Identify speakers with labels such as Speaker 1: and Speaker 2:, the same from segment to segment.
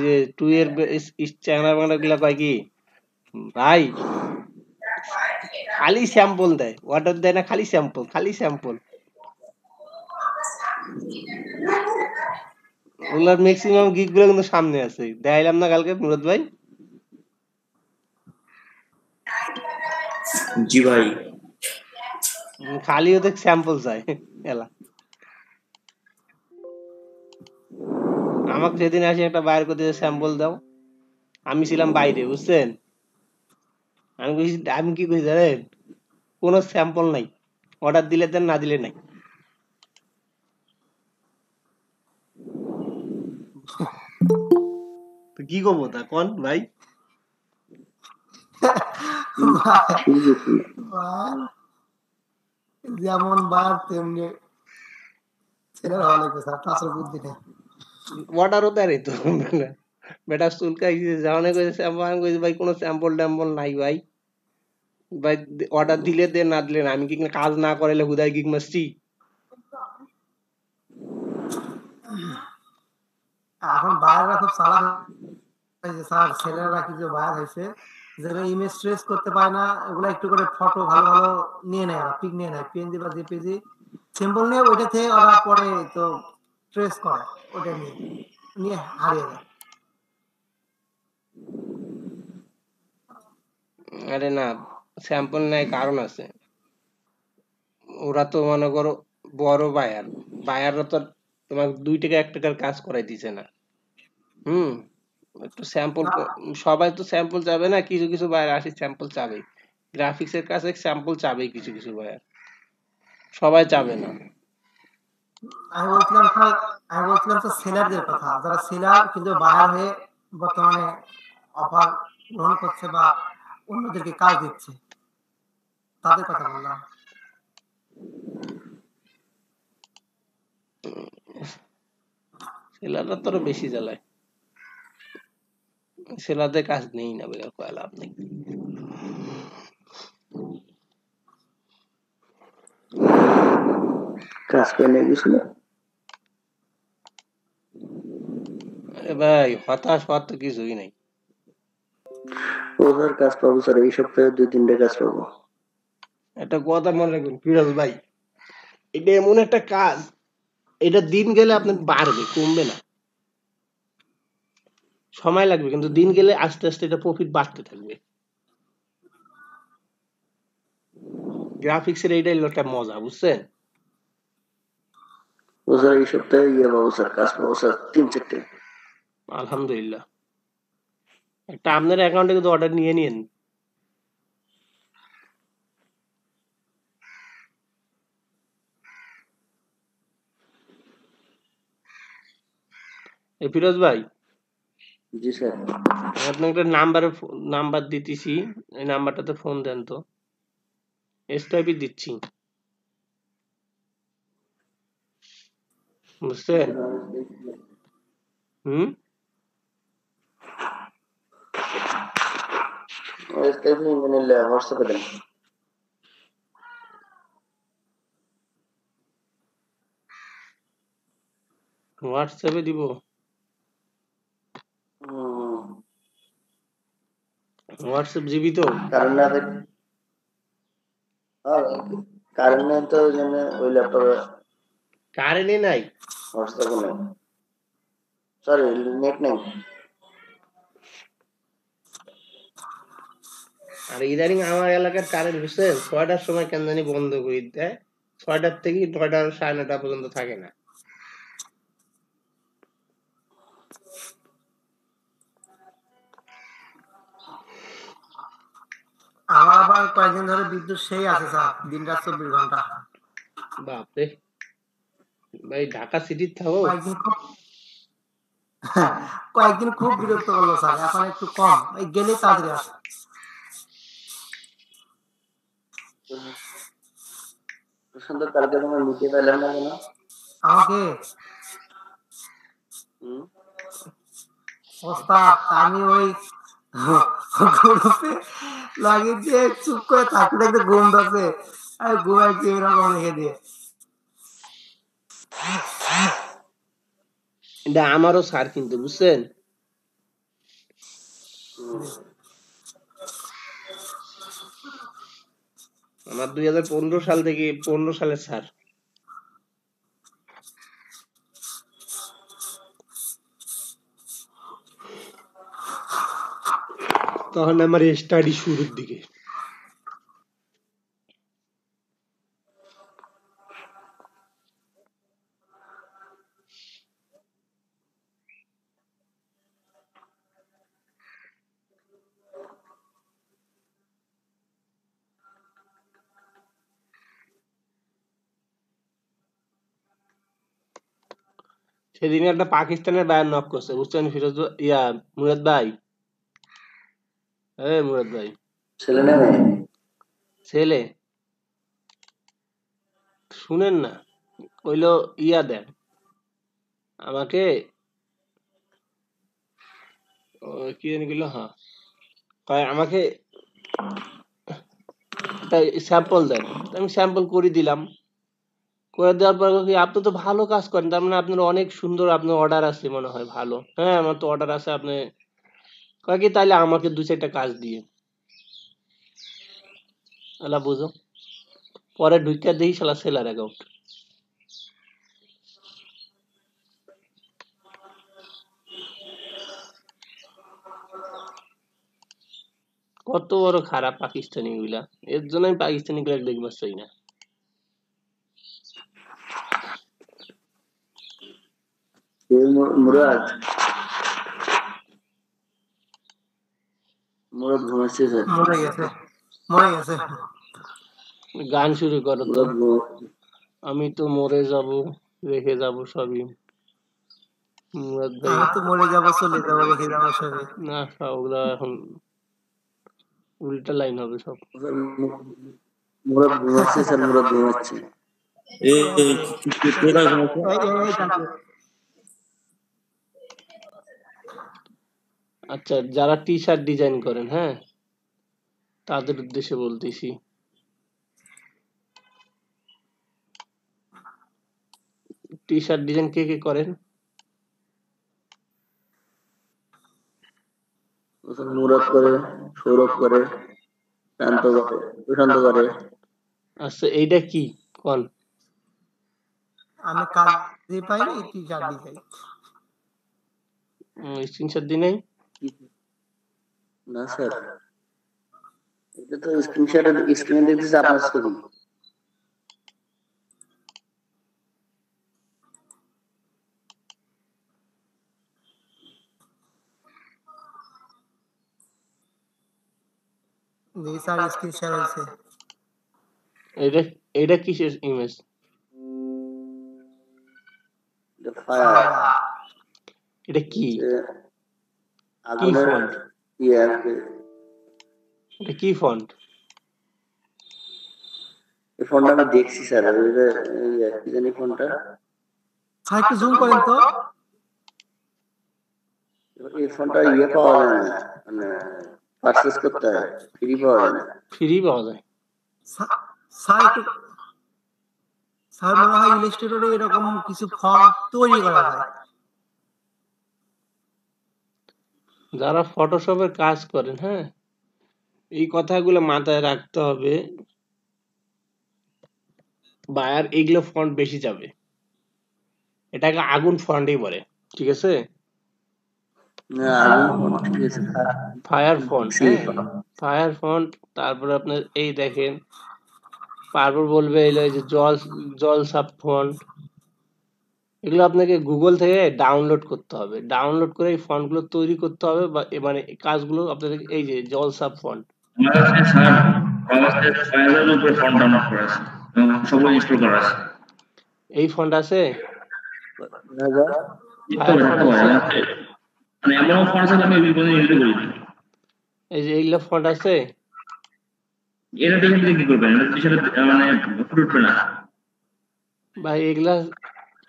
Speaker 1: যে 2 এর চ্যাংড়া বাংলা গুলা কয় কি ভাই খালি স্যাম্পল দেয়, অর্ডার দেয় না, খালি স্যাম্পল খালি স্যাম্পল। ওগুলার ম্যাক্সিমাম গিগ গুলো কিন্তু সামনে আছে, দেখাইলাম না কালকে মুরাদ ভাই?
Speaker 2: জি ভাই।
Speaker 1: খালি ওদের স্যাম্পল চাই এলা। আমাকে সেদিন আসে একটা বাইর করতে স্যাম্পল দাও, আমি ছিলাম বাইরে বুঝছেন, আমি কি কইছি জানেন, কোনো স্যাম্পল নাই, অর্ডার দিলে দেন, না দিলে নাই। তো কি করবো তা কোন ভাই?
Speaker 3: যেমন বার তেমনি ছেলের হওয়া লাগবে স্যার, তাছাড়া বুদ্ধি নেই।
Speaker 1: অর্ডারও দেয় তো বেটা চুলকাই যাওয়ানে কইছে স্যাম্পল, আমি কইছি ভাই কোনো স্যাম্পল ট্যাম্পল নাই ভাই, ভাই অর্ডার দিলে দে, না দিলে না। আমি কি কাজ না করাইলে হুদায় গিগ মারছি?
Speaker 3: এখন বাইরেরা খুব চালাক হয়েছে স্যার, ছেলেরা কিছু বাইর হয়েছে যারা ইমেজ ট্রেস করতে পারে না, ওগুলা একটু করে ফটো ভালো ভালো নিয়ে নেয়, ওরা পিক নিয়ে নেয়, পিএনজি বা জেপিজি সিম্বল নিয়ে ওইটা থেকে ওরা পরে তো ট্রেস করে, ওটা নিয়ে নিয়ে হারিয়ে যায়।
Speaker 1: আরে না, স্যাম্পল নেয় কারণ আছে। ওরা তো মনে করো বড় বায়ার, বায়াররা তো তোমার 2 টাকা 1 টাকার কাজ করাই দিছে না। হুম, একটু স্যাম্পল, সবাই তো স্যাম্পল চাবে না, কিছু কিছু বায়ার আসি স্যাম্পল চাবে, গ্রাফিক্স এর কাছে স্যাম্পল চাবেই কিছু কিছু বায়ার, সবাই চাবে না।
Speaker 3: আমি বলছিলাম স্যার, আমি বলছিলাম তো সেলারদের কথা, যারা সেলার কিন্তু বায়ার হয়ে বর্তমানে অফার গ্রহণ করছে বা অন্যদেরকে কাজ দিচ্ছে, তাদের কথা বললাম।
Speaker 1: সেলাররা তো আরো বেশি জ্বালায়, সেলারদের কাজ নেই না বলে কয় লাভ নেই।
Speaker 2: কাজ পেয়ে গেছিল।
Speaker 1: আরে ভাই হতাশ হওয়ার তো কিছুই নাই।
Speaker 2: ও স্যার কাজ পাবো স্যার, এই সপ্তাহে 2-3টা কাজ পাবো।
Speaker 1: একটা কথা মনে রাখবেন ফিরোজ ভাই, এটা এমন একটা কাজ, এটা দিন গেলে আপনার বাড়বে, কমবে না। সময় লাগবে, কিন্তু দিন গেলে আস্তে আস্তে এটা প্রফিট বাড়তে থাকবে। গ্রাফিক্সের এইটাই হলো একটা মজা, বুঝছেন?
Speaker 2: ও স্যার এই সপ্তাহে ইয়ে পাবো স্যার, কাজ পাবো স্যার 3-4টে।
Speaker 1: আলহামদুলিল্লাহ। একটা আপনার অ্যাকাউন্টে কিন্তু অর্ডার নিয়ে নিন। এই ফিরোজ ভাই,
Speaker 2: জি স্যার।
Speaker 1: আপনাকে একটা নাম্বার দিতেছি, এই নাম্বারটাতে ফোন দেন তো, এসটাইপি দিচ্ছি, বুঝছেন? হুম,
Speaker 2: হোয়াটসঅ্যাপে দেন।
Speaker 1: হোয়াটসঅ্যাপে দিব? হোয়াটসঅ্যাপ জিবি তো?
Speaker 2: কারণ না কারণ নাই তো জন্য ওই ল্যাপটপে
Speaker 1: কারেন্টই নাই,
Speaker 2: হোয়াটসঅ্যাপে নেই, সরি নেট নেই।
Speaker 1: আর ইদানিং আমার এলাকার কারেন্ট বুঝছেন 6টার সময় কেন জানি বন্ধ করে দেয়, 6টার থেকে 9টা 9:30 পর্যন্ত থাকে না।
Speaker 3: আমার আবার কয়েকদিন ধরে বিদ্যুৎ সেই আছে স্যার, দিন রাত 24 ঘন্টা।
Speaker 1: বাপরে ভাই, ঢাকা সিটির থাকো?
Speaker 3: কয়েকদিন খুব বিরক্ত করলো স্যার, এখন একটু কম, এই গেলেই তাড়াতাড়ি আসে।
Speaker 2: সুন্দর কালকে তোমার নিতে পেলাম না কেন
Speaker 3: আমাকে? ওস্তাদ আমি ওই গ্রুপে লাগিয়ে দিয়ে চুপ করে থাকতে থাকতে ঘুম ধরছে, আমি ঘুমাইছি এরকম রেখে দিয়ে।
Speaker 1: এটা আমারও স্যার কিন্তু বুঝছেন, আমার 2015 সাল থেকে 15 সালের স্যার। তখন আমার স্টাডি শুরুর দিকে। সেদিন একটা পাকিস্তানের বায়ার নক করছে, বুঝছেন ফিরোজ মুরাদ ভাই? মুরাদ ভাই,
Speaker 2: ছেলে না মেয়ে?
Speaker 1: ছেলে। শুনেন না, কইলো দেন আমাকে, কি জানি কইলো, হ্যাঁ কয় আমাকে স্যাম্পল দেন। আমি স্যাম্পল করে দিলাম। করে দেওয়ার পর কি, আপনি তো ভালো কাজ করেন, তার মানে আপনার অনেক সুন্দর, আপনার অর্ডার আছে মনে হয় ভালো। হ্যাঁ আমার তো অর্ডার আছে। আপনি কয় কি তাইলে আমাকে 2-4টা কাজ দিয়ে এলা বুঝো। পরে ঢুকিয়া দিই শালা সেলার অ্যাকাউন্ট। কত বড় খারাপ পাকিস্তানি গুলা, এর জন্য আমি পাকিস্তানি গুলা দেখবার চাই না।
Speaker 2: মুরাদ মুরাদ ঘুমাচ্ছে স্যার।
Speaker 3: মরে গেছে।
Speaker 1: গান শুরু করো তো।
Speaker 2: মুরাদ
Speaker 1: আমি তো মরে যাব, রেখে যাব সবই। মুরাদ ভাই,
Speaker 3: আমি তো মরে যাবো, চলে যাবো, রেখে যাবো সবই।
Speaker 1: না ওগুলা এখন উল্টা লাইন হবে সব।
Speaker 2: মুরাদ ঘুমাচ্ছে স্যার, মুরাদ ঘুমাচ্ছে।
Speaker 1: আচ্ছা, যারা টি শার্ট ডিজাইন করেন, হ্যাঁ তাদের উদ্দেশ্যে বলতেছি, টি শার্ট ডিজাইন কে কে করেন?
Speaker 2: মুরাদ করে, সৌরভ করে, শান্ত করে, প্রশান্ত করে।
Speaker 1: আচ্ছা এইটা কি কোন?
Speaker 3: আমি কাজে পাইনি, টি শার্ট ডিজাইন।
Speaker 1: স্ক্রিনশট দিই নাই?
Speaker 2: না স্যার, এটা তো স্ক্রিনে দেখতেছি আপনার ছবি।
Speaker 3: স্যার স্ক্রিন শেয়ার হয়েছে।
Speaker 1: এটা এটা কিসের ইমেজ?
Speaker 2: ফায়ার,
Speaker 1: এটা কি? কি
Speaker 2: আগুনের
Speaker 1: ফন্ট? এটা কি ফন্ট?
Speaker 2: এই ফোনটা আমি দেখছি স্যার, কি জানি ফোনটা।
Speaker 3: স্যার একটু জুম করেন তো।
Speaker 2: এই ফোনটা পাওয়া যায় না, মানে পারচেজ করতে হয়, ফ্রি পাওয়া যায় না।
Speaker 1: ফ্রি পাওয়া যায়?
Speaker 3: স্যার একটু, স্যার মনে হয় ইলাস্ট্রেটরে এরকম কিছু ফন্ট তৈরি করা যায়।
Speaker 1: যারা ফটোশপের কাজ করেন, হ্যাঁ এই কথাগুলো মাথায় রাখতে হবে। বায়ার এগুলো ফন্ট বেশি যাবে, এটাকে আগুন ফন্টই বলে, ঠিক আছে? ফায়ার ফন্ট, হ্যাঁ ফায়ার ফন্ট। তারপরে আপনার এই দেখেন, তারপর বলবে এই যে জল সাব ফন্ট, এগুলো আপনাকে গুগল থেকে ডাউনলোড করতে হবে। ডাউনলোড করে এই ফন্ট গুলো তৈরি করতে হবে, বা মানে কাজগুলো আপনাদের, এই যে জল সাব ফন্ট। এই ফন্ট আছে, ফায়ার ফন্ট আছে, এই যে এইগুলো ফন্ট আছে। ভাই এগুলা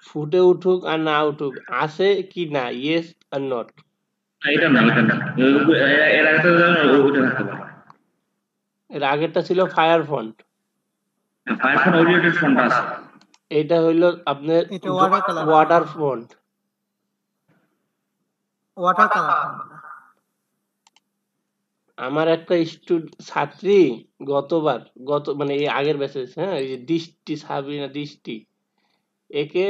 Speaker 1: ফুটে উঠুক আর না উঠুক, আছে কি না, ইয়েস আর নট। এর আগেরটা ছিল ফায়ার ফন্ট, এটা হইলো আপনার ওয়াটার ফন্ট।
Speaker 3: Water colour.
Speaker 1: আমার একটা ছাত্রী গতবার মানে এই আগের ব্যাচে, হ্যাঁ, এই যে দৃষ্টি, সাবিনা দৃষ্টি, একে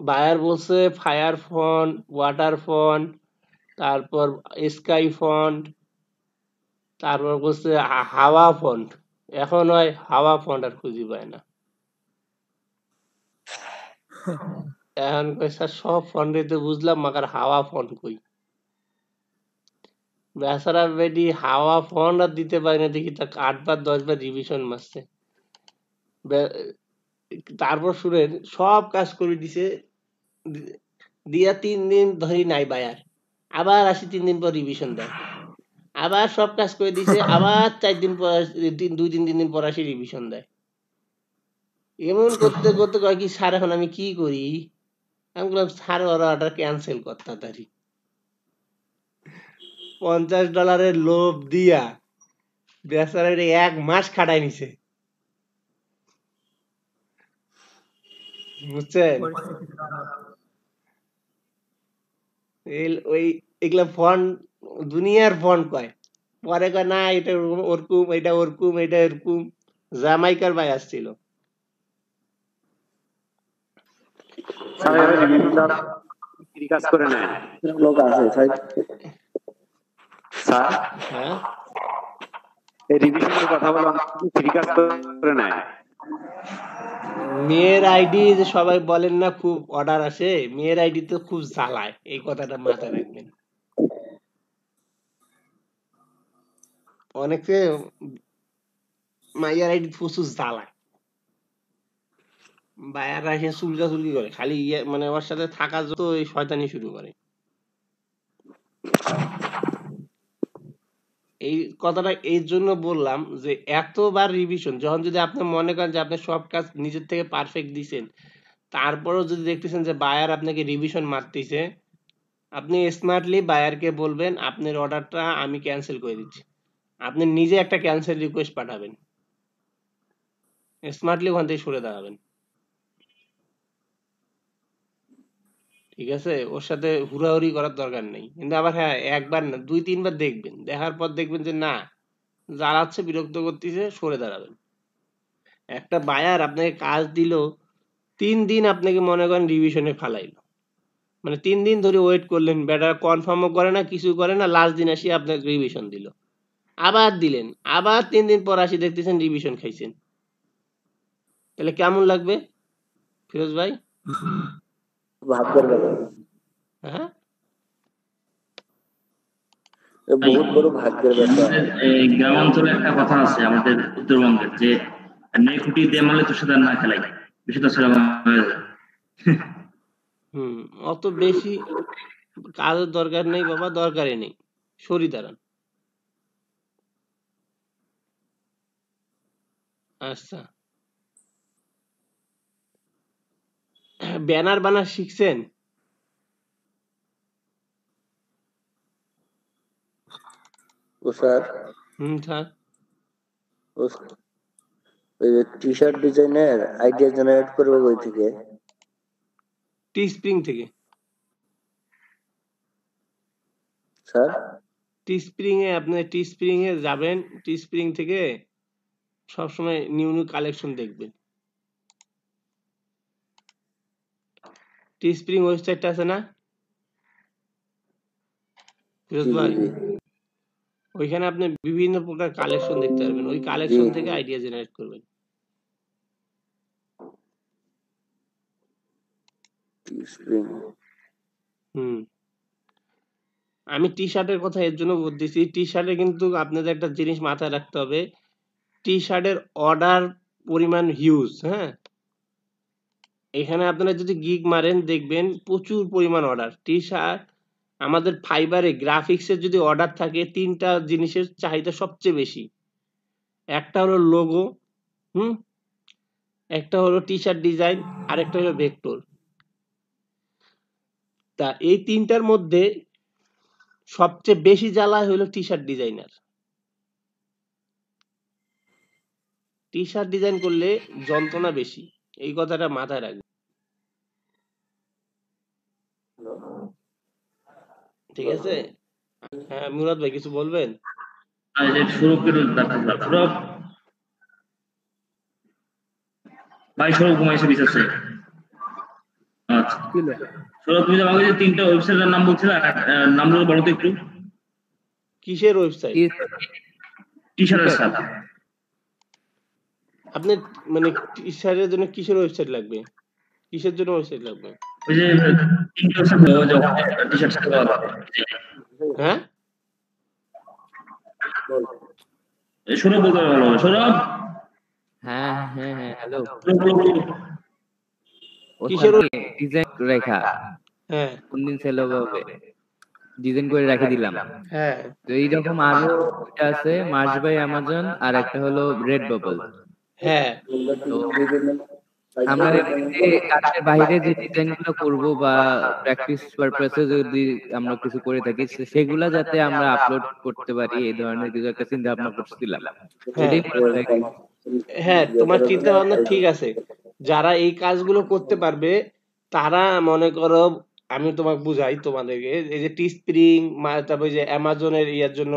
Speaker 1: বায়ার বলছে ফায়ার ফন্ট, ওয়াটার ফন্ট, তারপর স্কাই ফন্ট, তারপর বলছে হাওয়া ফন্ট। এখন হয় হাওয়া ফন্ট আর খুঁজে পায় না। এখন কই স্যার সব ফন্টে তো বুঝলাম, মাকার হাওয়া ফন্ট কই? বেচারা বেডি হাওয়া ফন্ট আর দিতে পারে না, দেখি তাকে 8 বার 10 বার রিভিশন মারছে। তারপর শুনেন সব কাজ করে দিছে, দিয়া 3 দিন ধরে নাই বায়ার, আবার আসি 3 দিন পর রিভিশন দেয়, আবার সব কাজ করে দিছে, আবার 4 দিন পর 2-3 দিন পর আসি রিভিশন দেয়। এমন করতে করতে কয় কি স্যার এখন আমি কি করি? আমি বললাম স্যার ওরা অর্ডার ক্যান্সেল কর তাড়াতাড়ি। $50 লোভ দিয়া বেচারা 1 মাস খাটাই নিছে, বুঝছেন?
Speaker 3: পরিস্থিতি খারাপ।
Speaker 1: ওই এগুলা ফন্ট, দুনিয়ার ফন্ট কয়, পরে কয় না এটা ওরকম, এটা ওরকম, এটা এরকম। জামাইকার ভাই আসছিল।
Speaker 4: স্যার এরা রিভিশনটা ফ্রি কাজ করে নেয়
Speaker 2: লোক আছে ভাই।
Speaker 4: স্যার,
Speaker 1: হ্যাঁ,
Speaker 4: এই রিভিশনের কথা বলে ফ্রি কাজ করে নেয়।
Speaker 1: মেয়ের আইডি যে সবাই বলেন না খুব অর্ডার আসে, মেয়ের আইডি তো খুব জ্বালায়, এই কথাটা মাথায় রাখবেন। অনেকে মাইয়ার আইডি প্রচুর জ্বালায়, বায়াররা এসে চুলকাচুলকি করে, খালি মানে ওর সাথে থাকা যত এই শয়তানি শুরু করে। এই কথাটা এই জন্য বললাম যে এতবার রিভিশন, যখন যদি আপনি মনে করেন যে আপনি সব কাজ নিজের থেকে পারফেক্ট দিছেন, তারপরেও যদি দেখতেছেন যে বায়ার আপনাকে রিভিশন মারতেছে, আপনি স্মার্টলি বায়ারকে বলবেন আপনার অর্ডারটা আমি ক্যান্সেল করে দিচ্ছি। আপনি নিজে একটা ক্যান্সেল রিকোয়েস্ট পাঠাবেন, স্মার্টলি ওখান থেকে সরে দাঁড়াবেন। ঠিক আছে, ওর সাথে হুড়াহুড়ি করার দরকার নেই। কিন্তু আবার হ্যাঁ, একবার না 2-3 বার দেখবেন, দেখার পর দেখবেন যে না, জ্বালাচ্ছে, বিরক্ত করতেছে, সরে দাঁড়াবেন। একটা বায়ার আপনাকে কাজ দিল, 3 দিন আপনাকে মনে করেন রিভিশনে ফালাইলো, মানে 3 দিন ধরে ওয়েট করলেন, বেটার কনফার্মও করে না, কিছু করে না, লাস্ট দিন আসি আপনাকে রিভিশন দিল, আবার দিলেন, আবার 3 দিন পর আসি দেখতেছেন রিভিশন খাইছেন, তাহলে কেমন লাগবে ফিরোজ ভাই?
Speaker 2: ভাগ্যের ব্যাপার,
Speaker 1: হ্যাঁ,
Speaker 2: বহুত বড় ভাগ্যের ব্যাপার।
Speaker 5: এই গ্রামাঞ্চলে একটা কথা আছে আমাদের উত্তরবঙ্গের, যে নেকুটি দিয়ে মারলে তুষার না খেলাই, বিষয়টা সেরকম হয়ে যায়।
Speaker 1: অত বেশি কাজের দরকার নেই বাবা, দরকারই নেই, সরি দাঁড়ান। আচ্ছা, ব্যানার বানা শিখছেন?
Speaker 2: ও স্যার,
Speaker 1: স্যার,
Speaker 2: ওই টি শার্ট ডিজাইনের আইডিয়া জেনারেট করবো ওই থেকে।
Speaker 1: টি স্প্রিং থেকে।
Speaker 2: স্যার,
Speaker 1: টি স্প্রিং এ যাবেন, টি স্প্রিং থেকে সবসময় নিউ নিউ কালেকশন দেখবেন। টি স্প্রিং ওয়েবসাইটটা আছে না ফিরোজ ভাই? ওইখানে আপনি বিভিন্ন প্রকার কালেকশন দেখতে পারবেন, ওই কালেকশন থেকে আইডিয়া জেনারেট করবেন। আমি টি শার্টের কথা এর জন্য বলতেছি, টি শার্টে কিন্তু আপনাদের একটা জিনিস মাথায় রাখতে হবে, টি শার্টের অর্ডার পরিমাণ হিউজ। হ্যাঁ, এখানে আপনারা যদি গিগ মারেন দেখবেন প্রচুর পরিমাণ অর্ডার। টি শার্ট আমাদের ফাইবারে গ্রাফিক্সের যদি অর্ডার থাকে, 3টা জিনিসের চাহিদা সবচেয়ে বেশি। একটা হলো লোগো, একটা হলো টি শার্ট ডিজাইন, আর একটা হলো ভেক্টর। তা এই 3টার মধ্যে সবচেয়ে বেশি জ্বালা হলো T shirt designer. T shirt design করলে যন্ত্রণা বেশি, এই কথাটা মাথায় রাখবেন। ঠিক আছে, হ্যাঁ মুরাদ ভাই কিছু বলবেন?
Speaker 5: আর যে সৌরভকে ডাকতেছিলাম, সৌরভ ভাই, সৌরভ ঘুমাইছে বিশেষ। আচ্ছা সৌরভ, তুমি আমাকে যে 3টা ওয়েবসাইটের নাম বলছিলে, নামগুলো বলো তো একটু।
Speaker 1: কিসের ওয়েবসাইট?
Speaker 5: টি শার্টের সাথে
Speaker 1: আপনি মানে টি শার্টের জন্য কিসের ওয়েবসাইট লাগবে? কিসের জন্য ওয়েবসাইট লাগবে?
Speaker 5: ওই যে 3টা ওয়েবসাইট টি শার্ট সাথে
Speaker 1: হ্যাঁ,
Speaker 5: সৌরভ বলতে ভালো হবে। সৌরভ,
Speaker 6: হ্যাঁ হ্যাঁ হ্যাঁ হ্যালো,
Speaker 1: কিসের
Speaker 6: ডিজাইন রেখা
Speaker 1: হ্যাঁ
Speaker 6: কোন দিন সেল হবে ডিজাইন করে রেখে দিলাম।
Speaker 1: হ্যাঁ
Speaker 6: তো এইরকম আরো দুইটা আছে, মার্চ বাই অ্যামাজন আর একটা হলো রেড বাবল।
Speaker 1: হ্যাঁ
Speaker 6: তো আমরা যে কাজের বাইরে যে ডিজাইন গুলো করবো বা প্র্যাকটিস পারপাসে যদি আমরা কিছু করে থাকি সেগুলা যাতে আমরা আপলোড করতে পারি, এই ধরনের কিছু একটা চিন্তা ভাবনা করছিলাম। এটাই মনে হয়।
Speaker 1: হ্যাঁ, তোমার চিন্তা ভাবনা ঠিক আছে। যারা এই কাজগুলো করতে পারবে তারা মনে করো, আমি তোমাকে বুঝাই তোমাদেরকে, এই যে টি স্প্রিং, তারপরে যে অ্যামাজনের ইয়ার জন্য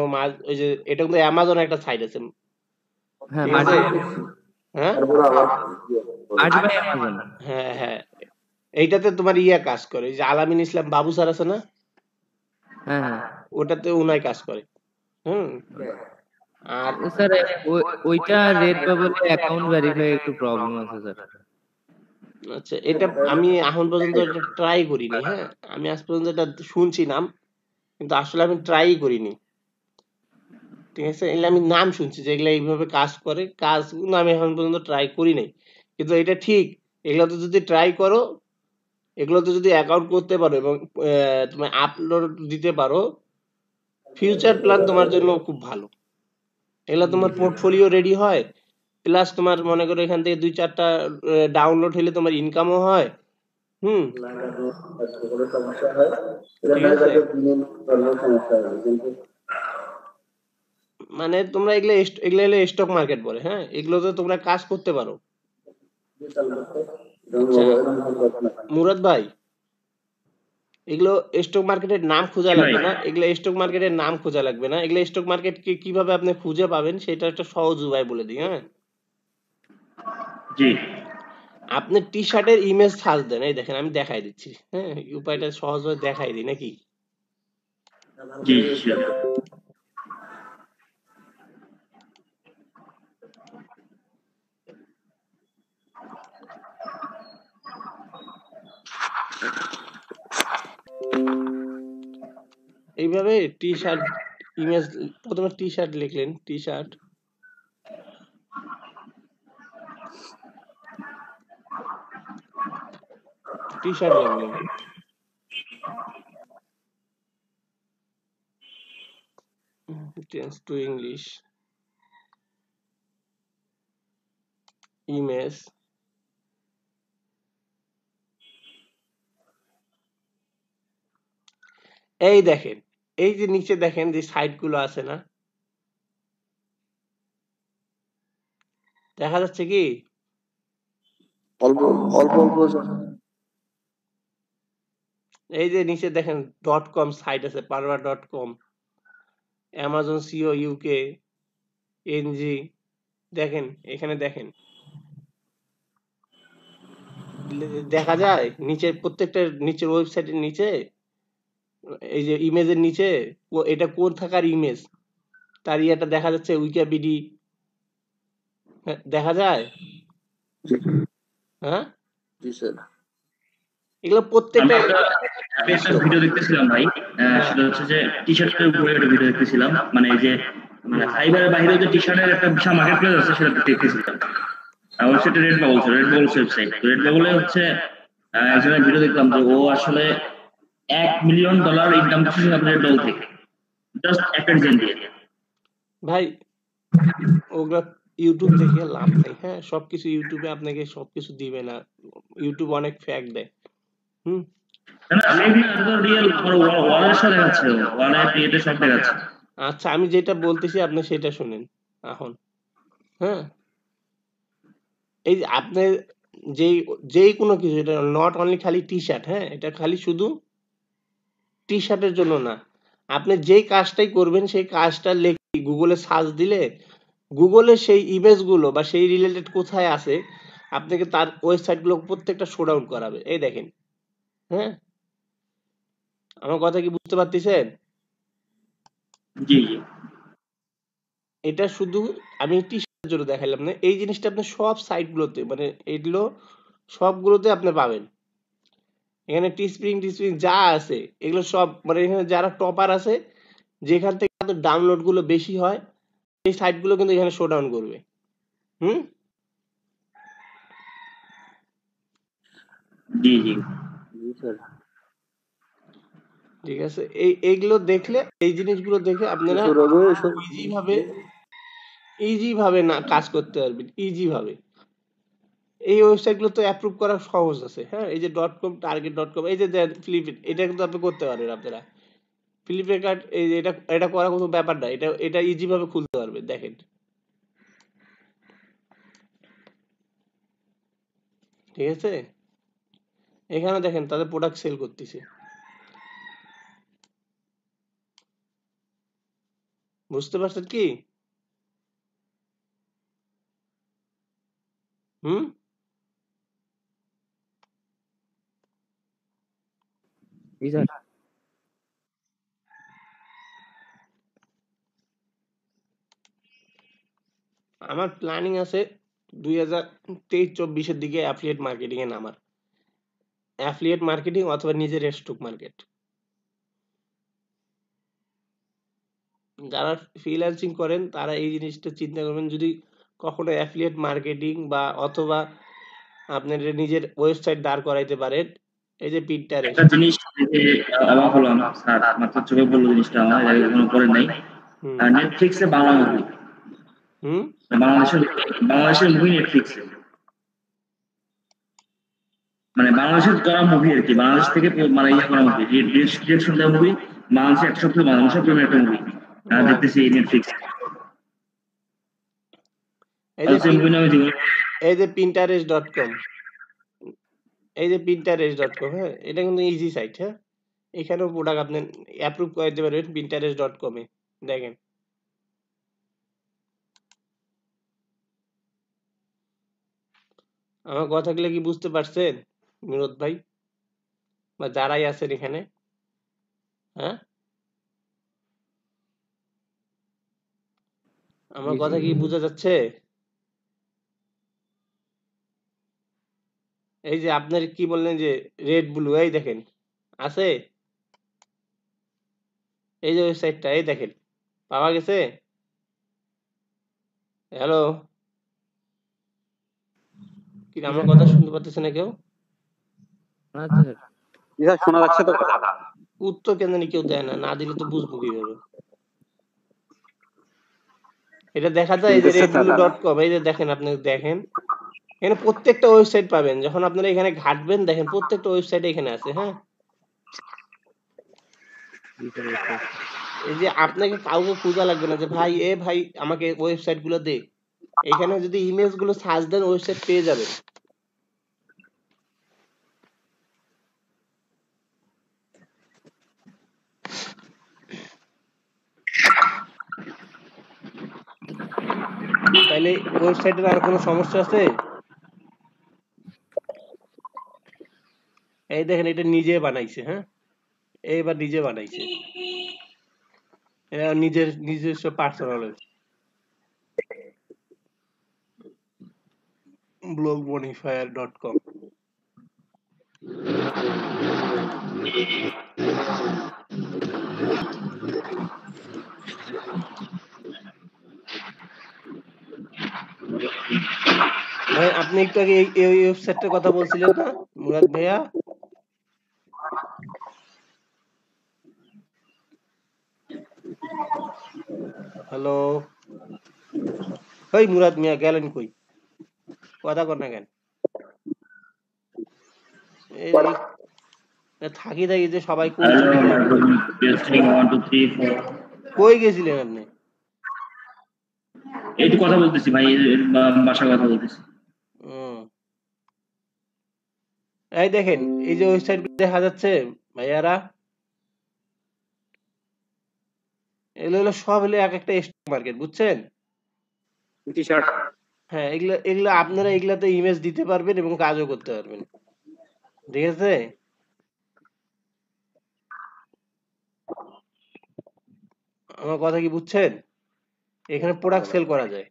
Speaker 1: ওই যে এটা কিন্তু অ্যামাজন একটা সাইট আছে,
Speaker 6: হ্যাঁ
Speaker 1: ঠিক
Speaker 6: মার্চ
Speaker 1: আছে? হ্যাঁ
Speaker 6: বাই অ্যামাজন।
Speaker 1: হ্যাঁ হ্যাঁ, এইটাতে তোমার ইয়া কাজ করে, এই যে আলামিন ইসলাম বাবু স্যার আছে না,
Speaker 6: হ্যাঁ হ্যাঁ
Speaker 1: ওটাতে উনাই কাজ করে। আর
Speaker 6: স্যার ওইটা রেড বাবলে অ্যাকাউন্ট ভেরিফাই একটু প্রবলেম আছে স্যার।
Speaker 1: আচ্ছা, এটা আমি এখন পর্যন্ত এটা ট্রাই করিনি। হ্যাঁ, আমি আজ পর্যন্ত এটা শুনছি নাম, কিন্তু আসলে আমি ট্রাই করিনি। ঠিক আছে, এগুলো আমি নাম শুনছি যে এগুলা এইভাবে কাজ করে, কাজগুলো আমি এখন পর্যন্ত ট্রাই করি নাই। কিন্তু এটা ঠিক, এগুলোতে যদি ট্রাই করো, এগুলোতে যদি অ্যাকাউন্ট করতে পারো এবং তুমি আপলোড দিতে পারো, ফিউচার প্ল্যান তোমার জন্য খুব ভালো। এগুলো তোমার পোর্টফোলিও রেডি হয়, প্লাস তোমার মনে করো এখান থেকে 2-4টা ডাউনলোড হলে তোমার ইনকামও হয়। ঠিক আছে, মানে তোমরা এগুলো হলে স্টক মার্কেট বলে। হ্যাঁ, এগুলোতে তোমরা কাজ করতে পারো। আচ্ছা, মুরাদ ভাই, এগুলো স্টক মার্কেটের নাম খোঁজা লাগবে না, এগুলো স্টক মার্কেটের নাম খোঁজা লাগবে না, এগুলো স্টক মার্কেট কিভাবে আপনি খুঁজে পাবেন সেটা একটা সহজ উপায় বলে দিই। হ্যাঁ
Speaker 5: জি,
Speaker 1: আপনি টি শার্টের ইমেজ সার্চ দেন, এই দেখেন আমি দেখাই দিচ্ছি। হ্যাঁ, উপায়টা সহজভাবে দেখাই দিই নাকি?
Speaker 5: জি শিওর।
Speaker 1: এইভাবে টি শার্ট ইমেজ, প্রথমে টি শার্ট লিখলেন, টি শার্ট, টি শার্ট লিখলেন, চেঞ্জ টু ইংলিশ, ইমেজ, এই দেখেন, এই যে নিচে দেখেন যে সাইট গুলো আছে না, দেখা যাচ্ছে কি?
Speaker 2: অল্প অল্প অল্প
Speaker 1: এই যে নিচে দেখেন .com সাইট আছে, parva.com, Amazon CO UK, NG, দেখেন এখানে দেখেন, দেখা যায় নিচে প্রত্যেকটা নিচের ওয়েবসাইটের নিচে, এই যে ইমেজের নিচে এটা কোন থাকার ইমেজ, তার ইয়েটা দেখা যাচ্ছে, উইকিপিডি দেখা যায়। হ্যাঁ, এগুলো প্রত্যেকটা
Speaker 5: একটা ভিডিও দেখতেছিলাম ভাই, সেটা হচ্ছে যে টি শার্টের উপরে একটা ভিডিও দেখতেছিলাম, মানে এই যে মানে ফাইবারের বাইরে যে টি শার্টের একটা বিশাল মার্কেট প্লেস আছে সেটা দেখতেছিলাম। ওয়েবসাইটে রেড বাবল ছিল, রেড বাবল ওয়েবসাইট। রেড বাবলে হচ্ছে একজনের ভিডিও দেখলাম যে ও আসলে $1 মিলিয়ন ইনকাম করছে রেড বাবল থেকে, জাস্ট একটা ডিজাইন দিয়ে।
Speaker 1: ভাই ওগুলা ইউটিউব দেখে লাভ নেই। হ্যাঁ, সবকিছু ইউটিউবে আপনাকে সবকিছু দিবে না, ইউটিউব অনেক ফ্যাক দেয়। আচ্ছা, আমি যেটা বলতেছি আপনি সেটা শুনেন এখন। হ্যাঁ, এই যে আপনি যেই কোনো কিছু, এটা নট অনলি খালি টি শার্ট। হ্যাঁ, এটা খালি শুধু টি শার্টের জন্য না, আপনি যেই কাজটাই করবেন সেই কাজটা গুগলে সার্চ দিলে গুগলে সেই ইমেজ গুলো বা সেই রিলেটেড কোথায় আছে আপনাকে তার ওয়েবসাইট গুলো প্রত্যেকটা শো ডাউন করাবে। এই দেখেন, হ্যাঁ, আমার কথা কি বুঝতে পারতেছেন?
Speaker 5: জি জি
Speaker 1: এটা শুধু আমি টি শার্টের জন্য দেখাইলাম না, এই জিনিসটা আপনি সব সাইট গুলোতে মানে এগুলো সবগুলোতে আপনি পাবেন। এখানে টি স্প্রিং যা আছে এগুলো সব মানে এখানে যারা টপার আছে যেখান থেকে ডাউনলোড গুলো বেশি হয় এই সাইট গুলো কিন্তু এখানে শো ডাউন করবে। হুম,
Speaker 5: জি জি
Speaker 2: জি স্যার।
Speaker 1: ঠিক আছে। এইগুলো দেখলে এই জিনিসগুলো দেখে আপনারা
Speaker 2: সৌরভে এসব
Speaker 1: ইজি ভাবে না কাজ করতে পারবেন, ইজি ভাবে। এই ওয়েবসাইট গুলো তো অ্যাপ্রুভ করা সহজ আছে। হ্যাঁ, এই যে .com target.com এই যে ফ্লিপকার্ট এটা কিন্তু আপনি করতে পারবেন আপনারা। ফ্লিপকার্ট এই যে এটা এটা করা কোনো ব্যাপার না, এটা এটা ইজি ভাবে খুলতে পারবেন। দেখেন, ঠিক আছে, এখানে দেখেন তাদের প্রোডাক্ট সেল করতেছে। বুঝতে পারছেন কি? হুম,
Speaker 6: জি স্যার।
Speaker 1: আমার প্ল্যানিং আছে 2023-24 দিকে অ্যাফিলিয়েট মার্কেটিং এ নামার। অ্যাফিলিয়েট মার্কেটিং অথবা নিজের স্টক মার্কেট। যারা ফ্রিল্যান্সিং করেন তারা এই জিনিসটা চিন্তা করবেন, যদি কখনো অ্যাফিলিয়েট মার্কেটিং বা অথবা আপনার নিজের ওয়েবসাইট দাঁড় করাইতে পারেন। এই যে
Speaker 5: একটা
Speaker 1: পিন্টারেস্ট।
Speaker 5: জিনিস যে অবাক হলাম স্যার, মাত্র চোখে পড়লো জিনিসটা, আমার এর আগে কখনো করেন নাই।
Speaker 1: হুম
Speaker 5: নেটফ্লিক্সে বাংলা মুভি,
Speaker 1: হুম
Speaker 5: বাংলাদেশের বাংলাদেশের মুভি নেটফ্লিক্সে, মানে বাংলাদেশের করা মুভি আর কি, বাংলাদেশ থেকে মানে ইয়ে করা মুভি, ডিরেকশন দেওয়া মুভি, বাংলাদেশে 1 সপ্তাহ বাংলাদেশের প্রেমের একটা মুভি দেখতেছি নেটফ্লিক্সে।
Speaker 1: এই যে
Speaker 5: মুভি নামে জীবনে
Speaker 1: এই যে pinterest.com, এই যে pinterest.com, হ্যাঁ, এটা কিন্তু ইজি সাইট। হ্যাঁ, এখানেও প্রোডাক্ট আপনি অ্যাপ্রুভ করে দিতে পারবেন pinterest.com এ। দেখেন, আমার কথাগুলো কি বুঝতে পারছেন বিনোদ ভাই বা যারাই আছেন এখানে? হ্যাঁ, আমার
Speaker 6: জি
Speaker 1: কথা কি বোঝা যাচ্ছে? এই যে আপনার কি বললেন যে রেড ব্লু, এই দেখেন আছে, এই যে ওয়েবসাইটটা, এই দেখেন পাওয়া গেছে। হ্যালো, কি
Speaker 6: জি
Speaker 1: আমার
Speaker 6: স্যার।
Speaker 1: কথা শুনতে পাচ্ছেন না কেউ?
Speaker 6: আচ্ছা স্যার।
Speaker 4: জি স্যার, শোনা যাচ্ছে তো কথা?
Speaker 1: উত্তর কেন জানি কেউ দেয় না, না দিলে তো বুঝবো কিভাবে? এটা দেখা যায় এই যে
Speaker 4: শুনতেছে স্যার।
Speaker 1: redblue.com, এই যে দেখেন, আপনি দেখেন এখানে প্রত্যেকটা ওয়েবসাইট পাবেন। যখন আপনারা এখানে ঘাটবেন দেখেন প্রত্যেকটা ওয়েবসাইট এখানে আছে। হ্যাঁ,
Speaker 6: জি স্যার, বুঝতে পারছি।
Speaker 1: এই যে আপনাকে কাউকে খোঁজা লাগবে না যে ভাই এ ভাই আমাকে ওয়েবসাইট গুলো দে। এখানে যদি ইমেজ গুলো সার্চ দেন ওয়েবসাইট পেয়ে যাবেন। তাইলে ওয়েবসাইটের আর কোনো সমস্যা আছে? এই দেখেন এটা নিজে বানাইছে। হ্যাঁ, এইবার নিজে বানাইছে, এটা নিজস্ব পার্সোনাল blogbonifier.com। ভাই আপনি একটু আগে এই ওয়েবসাইটটার কথা বলছিলেন না মুরাদ ভাইয়া? হ্যালো, ওই মুরাদ মিয়া গেলেন কই? কথা কর না কেন? এই থাকি থাকি যে সবাই কই
Speaker 5: হ্যালো
Speaker 1: চলে গেল,
Speaker 5: টেস্টিং 1 2 3 4,
Speaker 1: কই গেছিলেন আপনি?
Speaker 5: এই তো কথা বলতেছি ভাই, বাসার কথা বলতেছি।
Speaker 1: হুম, এই দেখেন এই যে ওয়েবসাইট দেখা যাচ্ছে ভাইয়ারা, এগুলো হলো সব হলো এক একটা স্টক মার্কেট, বুঝছেন?
Speaker 4: টি শার্ট
Speaker 1: হ্যাঁ, এগুলো এগুলো আপনারা এগুলাতে ইমেজ দিতে পারবেন এবং কাজও করতে পারবেন, ঠিক আছে? আমার কথা কি বুঝছেন? এখানে প্রোডাক্ট সেল করা যায়।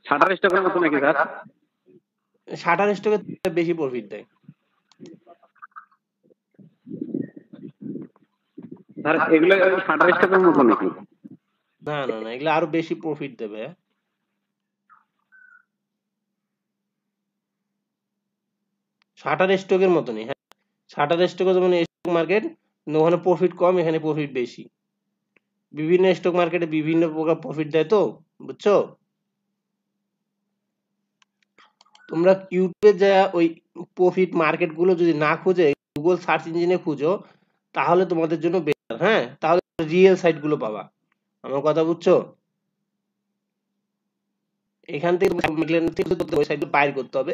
Speaker 4: শাটার স্টকের মতো নাকি স্যার?
Speaker 1: শাটার স্টকে বেশি প্রফিট দেয়।
Speaker 4: স্যার এগুলো শাটার স্টকের মতো নাকি?
Speaker 1: না না না, এগুলো আরো বেশি প্রফিট দেবে। হ্যাঁ? শাটার স্টকের মতনই। হ্যাঁ, শাটার স্টকে যেমন স্টক মার্কেট, ওখানে প্রফিট কম, এখানে প্রফিট বেশি। বিভিন্ন স্টক মার্কেটে বিভিন্ন প্রকার প্রফিট দেয়, তো বুঝছো? তোমরা ইউটিউবে যা ওই প্রফিট মার্কেট গুলো যদি না খুঁজে গুগল সার্চ ইঞ্জিনে খুঁজো, তাহলে তোমাদের জন্য বেটার। হ্যাঁ, তাহলে রিয়েল সাইট গুলো পাবা। আমার কথা বুঝছো? এখান থেকে ওই সাইট গুলো বাইর করতে হবে,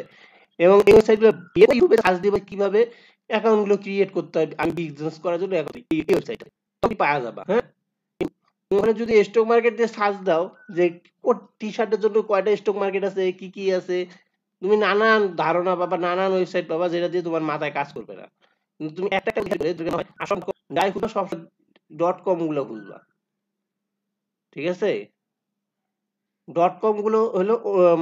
Speaker 1: এবং এই ওয়েবসাইট গুলো ইউটিউবে সার্চ দিবে কিভাবে অ্যাকাউন্ট গুলো ক্রিয়েট করতে হয়, আমি বিজনেস করার জন্য এই ওয়েবসাইটে তুমি পাওয়া যাবে। হ্যাঁ, ওখানে যদি স্টক মার্কেট দিয়ে সার্চ দাও যে টি শার্টের জন্য কয়টা স্টক মার্কেট আছে, কি কি আছে, তুমি নানান ধারণা পাবা, নানান ওয়েবসাইট পাবা, যেটা দিয়ে তোমার মাথায় কাজ করবে না। কিন্তু তুমি একটা আসাম যাই খুঁজবা সব .com গুলো খুঁজবা, ঠিক আছে? .com গুলো হলো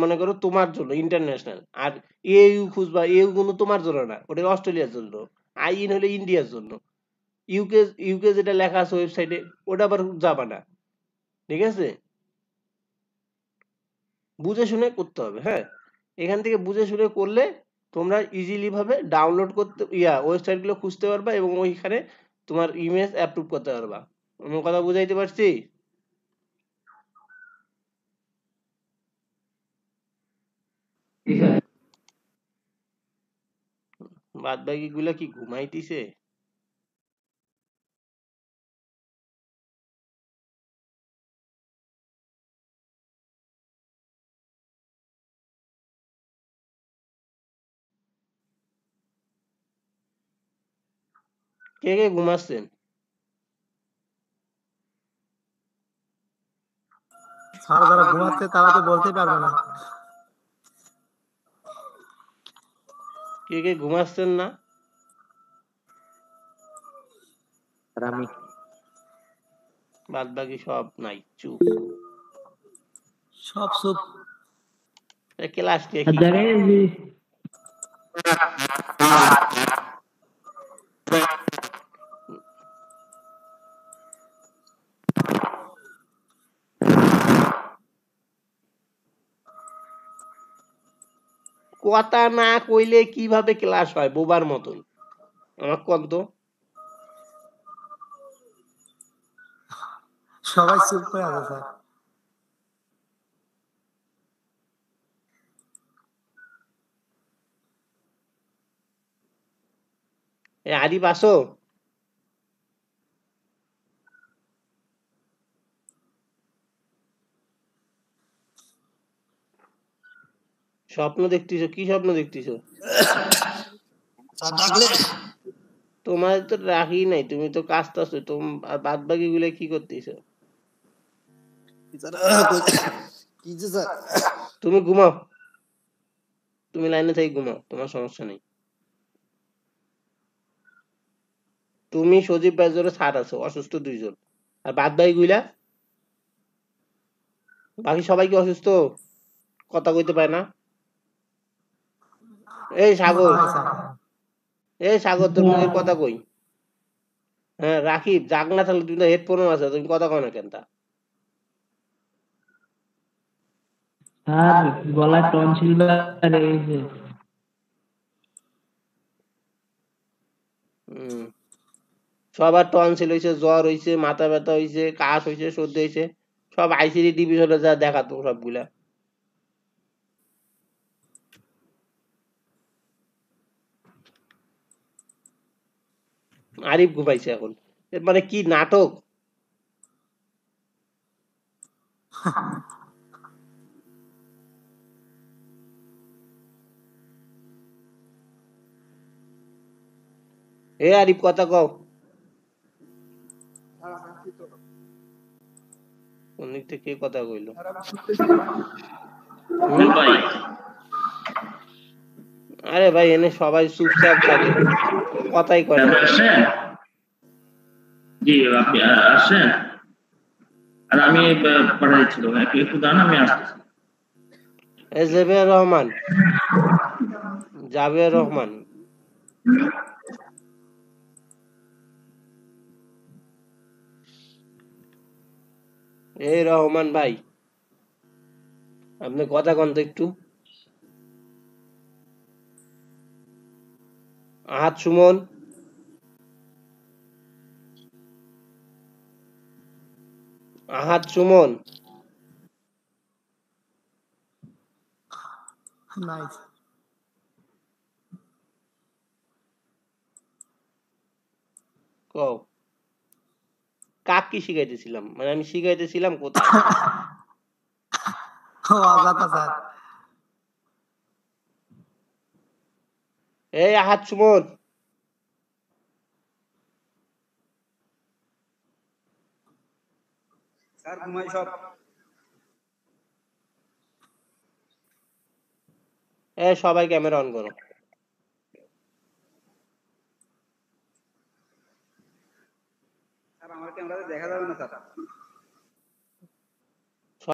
Speaker 1: মনে করো তোমার জন্য ইন্টারন্যাশনাল, আর AU খুঁজবা, AU গুলো তোমার জন্য না, ওটা অস্ট্রেলিয়ার জন্য। IN হলো ইন্ডিয়ার জন্য। ইউকে ইউকে যেটা লেখা আছে ওয়েবসাইটে, ওটা আবার যাবা না, ঠিক আছে? বুঝে শুনে করতে হবে। হ্যাঁ, এখান থেকে বুঝে শুনে করলে তোমরা ইজিলি ভাবে ডাউনলোড করতে ওয়েবসাইট গুলো খুঁজতে পারবা এবং ওইখানে তোমার ইমেজ অ্যাপ্রুভ করতে পারবা। আমার কথা বুঝাইতে পারছি? বাদ বাকি গুলা কি ঘুমাইতিছে? কে কে ঘুমাচ্ছেন?
Speaker 3: স্যার যারা ঘুমাচ্ছে তারা তো বলতেই পারবে না।
Speaker 1: কে কে ঘুমাচ্ছেন না?
Speaker 6: আমি
Speaker 1: বাদ বাকি সব নাই, চুপ।
Speaker 3: সব চুপ।
Speaker 1: ক্লাস কে কি? কথা না কইলে কিভাবে ক্লাস হয় বোবার মতন? আমার কোন তো।
Speaker 3: সবাই চুপ করে আছে স্যার।
Speaker 1: আরিফ আসো। স্বপ্ন দেখতেছো? কি স্বপ্ন দেখতেছো? তোমার তো রাখি নাই, তুমি তো কাজটাছো। আর বাদ বাকি গুলো কি করতেছো? তুমি ঘুমাও, তুমি লাইনে থেকে ঘুমাও, তোমার সমস্যা নেই। তুমি সজীব ভাইজোরে ছাড় আছো, অসুস্থ 2 জন। আর বাদ বাকি গুলা, বাকি সবাই কি অসুস্থ? কথা কইতে পারে না? এই সাগর,
Speaker 3: হয় স্যার।
Speaker 1: এই সাগর, তোর মুখের কথা কই। হ্যাঁ রাকিব, জাগ না থাকলে তুমি তো হেডফোনও আছে, তুমি কথা কও না কেন তা?
Speaker 7: আর গলায় টনসিল রয়েছে।
Speaker 1: সবার টনসিল হয়েছে, জ্বর হয়েছে, মাথা ব্যথা হয়েছে, কাশ হয়েছে, সর্দি হয়েছে, সব আইসিডি ডিভিশনে যা দেখাতো সবগুলা। আরিফ ঘুমাইছে এখন, এর মানে কি নাটক? এ আরিফ কথা কও। কোন দিক থেকে কথা কইলো?
Speaker 5: বল ভাই।
Speaker 1: আরে ভাই এনে সবাই চুপচাপ থাকে, কথাই কয় না।
Speaker 5: তারপর আসছেন? জি আপনি আসছেন? আর আমি পাঠা দিচ্ছিল, একটু দাঁড়ান, আমি আসতেছি।
Speaker 1: জাবির রহমান, জাবির রহমান, এই রহমান ভাই, আপনি কথা কন তো একটু। আহাদ সুমন, আহাদ সুমন,
Speaker 3: নাইস।
Speaker 1: কও কাক কি শিখাইতেছিলাম, মানে আমি শিখাইতেছিলাম কোথায়?
Speaker 3: ও আজাতা স্যার।
Speaker 1: এই আহাদ সুমন,
Speaker 4: স্যার ঘুমাই সব।
Speaker 1: সবাই ক্যামেরা অন করো।
Speaker 4: স্যার আমার ক্যামেরাতে দেখা যাবে না স্যার।